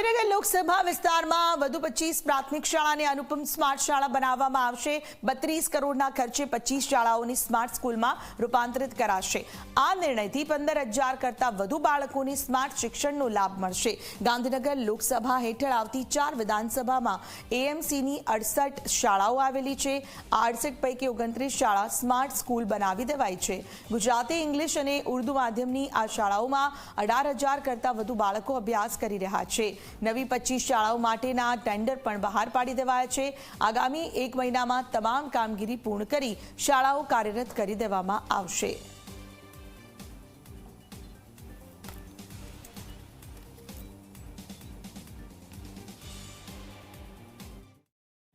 ગાંધીનગર લોકસભા વિસ્તારમાં વધુ 25 પ્રાથમિક શાળાને અનુપમ સ્માર્ટ શાળા બનાવવામાં આવશે। 32 કરોડના ખર્ચે 25 શાળાઓની સ્માર્ટ સ્કૂલમાં રૂપાંતરિત કરાશે। આ નિર્ણયથી 15,000 કરતાં વધુ બાળકોને સ્માર્ટ શિક્ષણનો લાભ મળશે। ગાંધીનગર લોકસભા હેઠળ આવતી 4 વિધાનસભામાં એએમસીની 68 શાળાઓ આવેલી છે। આ 68 પૈકી 29 શાળા સ્માર્ટ સ્કૂલ બનાવી દેવાઈ છે। ગુજરાતી, ઇંગ્લિશ અને ઉર્દુ માધ્યમની આ શાળાઓમાં 18,000 કરતાં વધુ બાળકો અભ્યાસ કરી રહ્યા છે। નવી 25 શાળાઓ માટેના ટેન્ડર પણ બહાર પાડી દેવાયા છે। આગામી 1 મહિનામાં તમામ કામગીરી પૂર્ણ કરી શાળાઓ કાર્યરત કરી દેવામાં આવશે।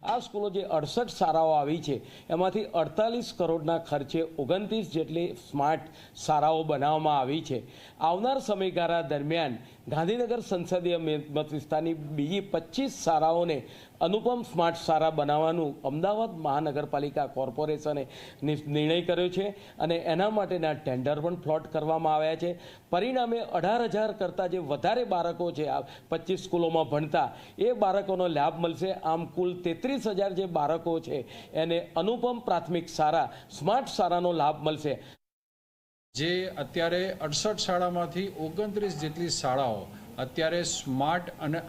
આ સ્કૂલો જે 68 શાળાઓ આવી છે એમાંથી 48 કરોડના ખર્ચે 29 જેટલી સ્માર્ટ શાળાઓ બનાવવામાં આવી છે। આવનાર સમયગાળા દરમિયાન ગાંધીનગર સંસદીય મત વિસ્તારની બીજી 25 શાળાઓને અનુપમ સ્માર્ટ શાળા બનાવવાનું અમદાવાદ મહાનગરપાલિકા કોર્પોરેશને નિર્ણય કર્યો છે અને એના માટેના ટેન્ડર પણ પ્લોટ કરવામાં આવ્યા છે। પરિણામે 18,000 કરતાં જે વધારે બાળકો છે આ 25 સ્કૂલોમાં ભણતા એ બાળકોનો લાભ મળશે। આમ કુલ 33,000 જે બાળકો છે એને અનુપમ પ્રાથમિક શાળા સ્માર્ટ શાળાનો લાભ મળશે। જે અત્યારે 68 શાળામાંથી 29 જેટલી શાળાઓ અત્યારે સ્માર્ટ અને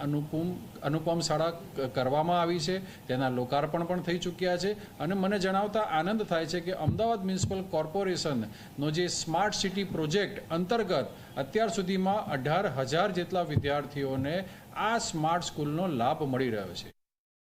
અનુપમ શાળા કરવામાં આવી છે। તેના લોકાર્પણ પણ થઈ ચૂક્યા છે અને મને જણાવતા આનંદ થાય છે કે અમદાવાદ મ્યુનિસિપલ કોર્પોરેશનનો જે સ્માર્ટ સિટી પ્રોજેક્ટ અંતર્ગત અત્યાર સુધીમાં 18,000 જેટલા વિદ્યાર્થીઓને આ સ્માર્ટ સ્કૂલનો લાભ મળી રહ્યો છે।